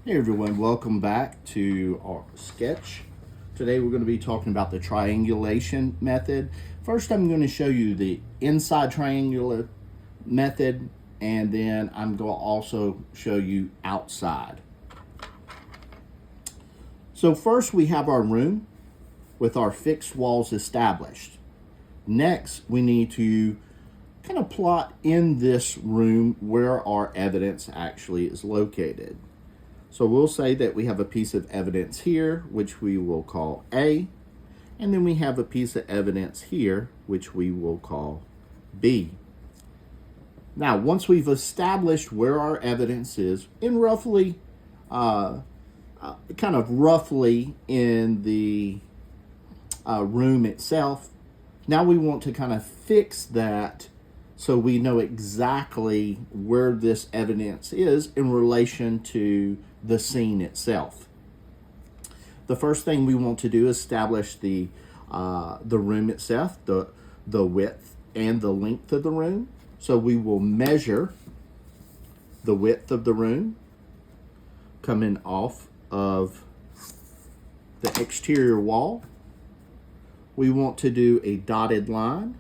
Hey everyone, welcome back to our sketch. Today we're going to be talking about the triangulation method. First I'm going to show you the inside triangular method, and then I'm going to also show you outside. So first we have our room with our fixed walls established. Next we need to kind of plot in this room where our evidence actually is located. So we'll say that we have a piece of evidence here, which we will call A, and then we have a piece of evidence here, which we will call B. Now, once we've established where our evidence is, in roughly, kind of roughly in the room itself, now we want to kind of fix that so we know exactly where this evidence is in relation to the scene itself. The first thing we want to do is establish the room itself, the width and the length of the room. So we will measure the width of the room coming off of the exterior wall. We want to do a dotted line,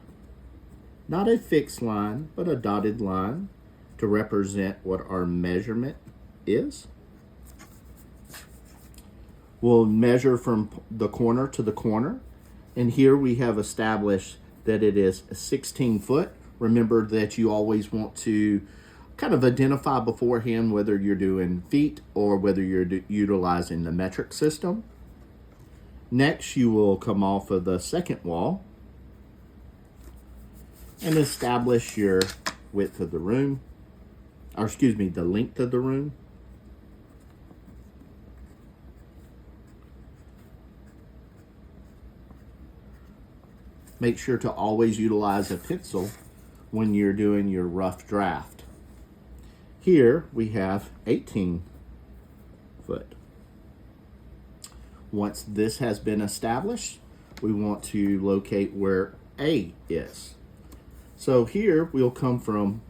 not a fixed line, but a dotted line to represent what our measurement is. We'll measure from the corner to the corner, and here we have established that it is 16 foot. Remember that you always want to kind of identify beforehand whether you're doing feet or whether you're utilizing the metric system. Next, you will come off of the second wall and establish your width of the room, or excuse me, the length of the room. Make sure to always utilize a pencil when you're doing your rough draft. Here we have 18 foot. Once this has been established, we want to locate where A is. So here we'll come from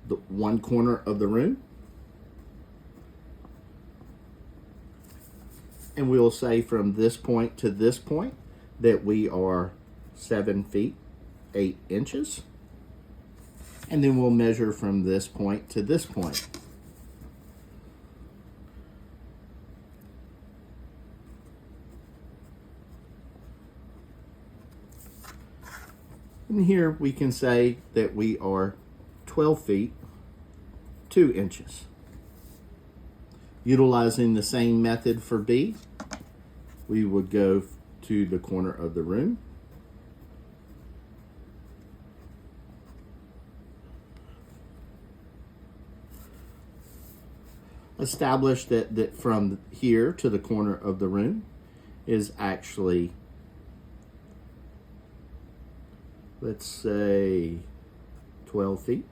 the one corner of the room, and we'll say from this point to this point that we are 7 feet 8 inches, and then we'll measure from this point to this point. And here we can say that we are 12 feet 2 inches. Utilizing the same method for B, we would go to the corner of the room, establish that from here to the corner of the room is actually, let's say, 12 feet.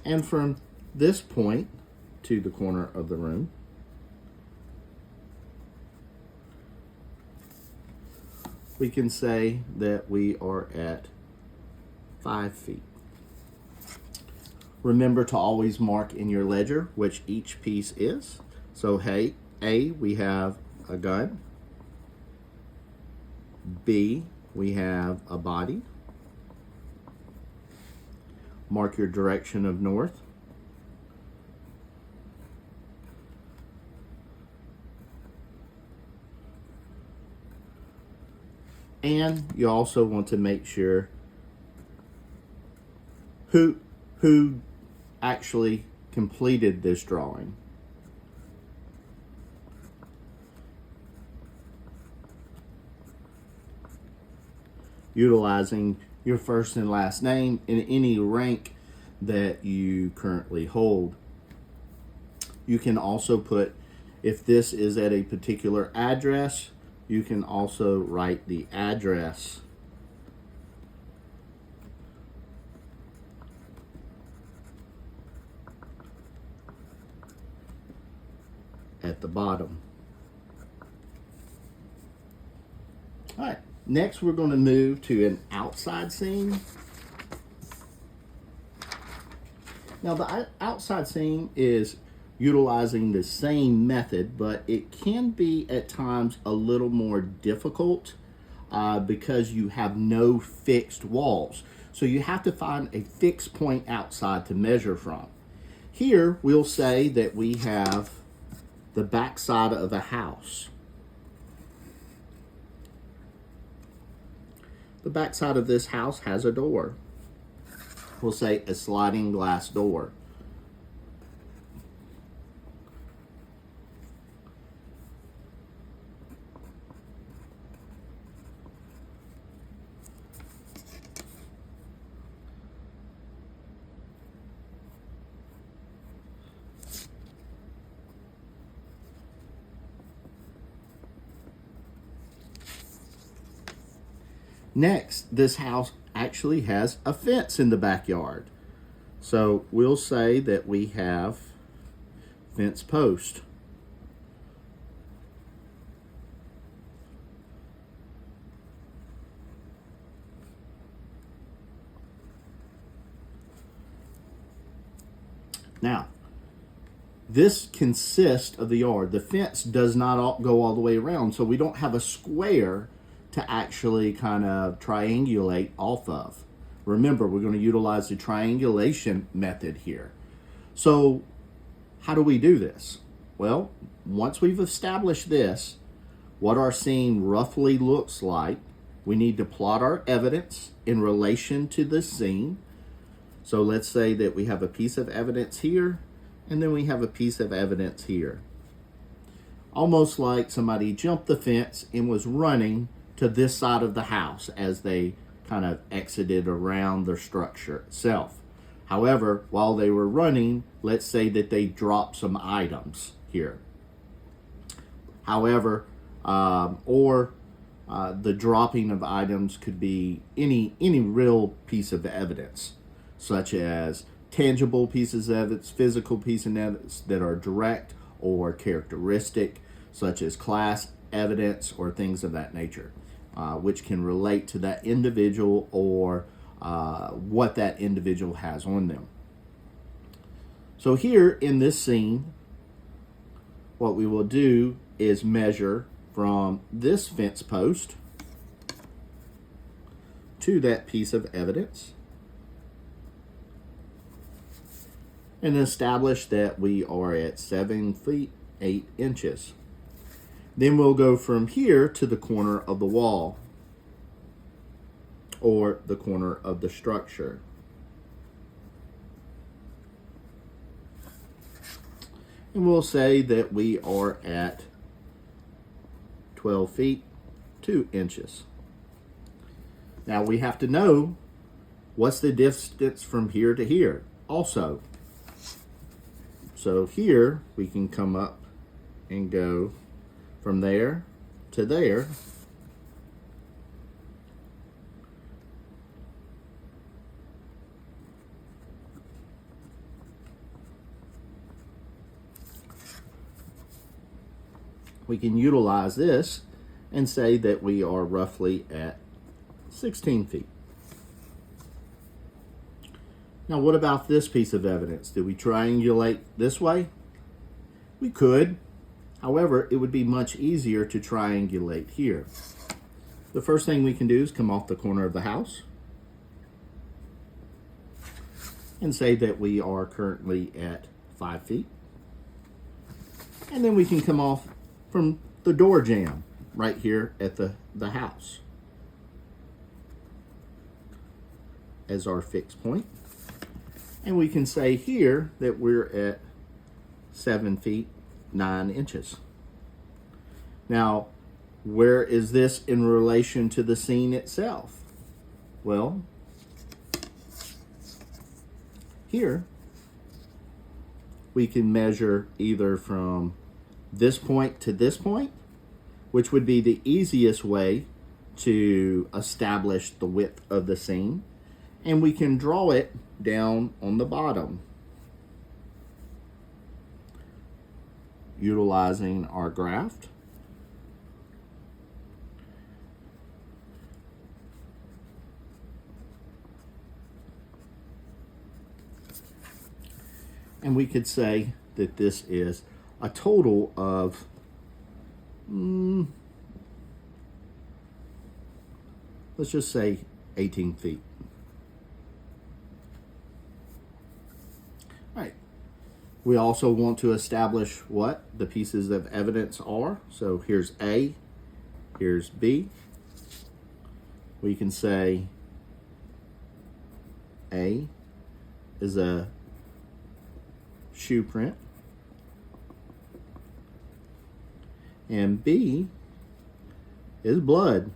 And from this point to the corner of the room we can say that we are at 5 feet. Remember to always mark in your ledger which each piece is. So, hey, A, we have a gun. B, we have a body. Mark your direction of north. And you also want to make sure who actually completed this drawing. Utilizing your first and last name in any rank that you currently hold. You can also put, if this is at a particular address, you can also write the address at the bottom. All right, next we're going to move to an outside scene. Now the outside scene is utilizing the same method, but it can be at times a little more difficult because you have no fixed walls. So you have to find a fixed point outside to measure from. Here, we'll say that we have the back side of a house. The back side of this house has a door. We'll say a sliding glass door. Next, this house actually has a fence in the backyard. So we'll say that we have fence post. Now, this consists of the yard. The fence does not go all the way around, so we don't have a square to actually kind of triangulate off of. Remember, we're going to utilize the triangulation method here. So how do we do this? Well, once we've established this, what our scene roughly looks like, we need to plot our evidence in relation to the scene. So let's say that we have a piece of evidence here, and then we have a piece of evidence here. Almost like somebody jumped the fence and was running to this side of the house as they kind of exited around the structure itself. However, while they were running, let's say that they dropped some items here. However, the dropping of items could be any real piece of evidence, such as tangible pieces of evidence, physical pieces of evidence that are direct or characteristic, such as class evidence or things of that nature. Which can relate to that individual or what that individual has on them. So here in this scene, what we will do is measure from this fence post to that piece of evidence and establish that we are at 7 feet 8 inches. Then we'll go from here to the corner of the wall or the corner of the structure. And we'll say that we are at 12 feet 2 inches. Now we have to know what's the distance from here to here also. So here we can come up and go from there to there. We can utilize this and say that we are roughly at 16 feet. Now, what about this piece of evidence? Did we triangulate this way? We could. However, it would be much easier to triangulate here. The first thing we can do is come off the corner of the house and say that we are currently at 5 feet. And then we can come off from the door jamb right here at the house as our fixed point. And we can say here that we're at 7 feet 9 inches. Now, where is this in relation to the scene itself? Well, here we can measure either from this point to this point, which would be the easiest way to establish the width of the scene, and we can draw it down on the bottom utilizing our graph. And we could say that this is a total of let's just say 18 feet. All right. We also want to establish what the pieces of evidence are. So here's A, here's B. We can say A is a shoe print, and B is blood.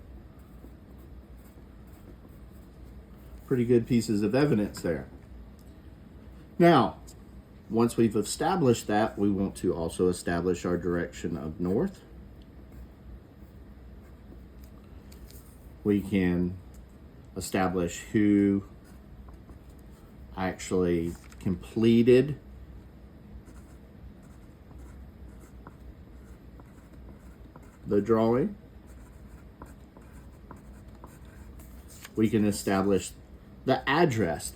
Pretty good pieces of evidence there. Now, once we've established that, we want to also establish our direction of north. We can establish who actually completed the drawing. We can establish the address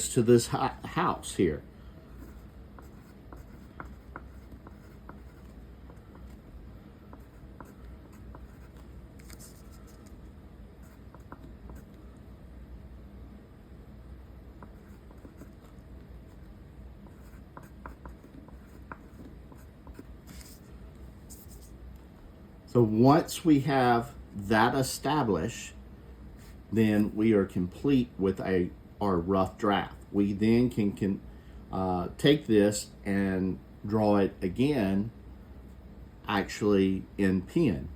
to this house here. So once we have that established, then we are complete with our rough draft. We then can take this and draw it again, actually in pen.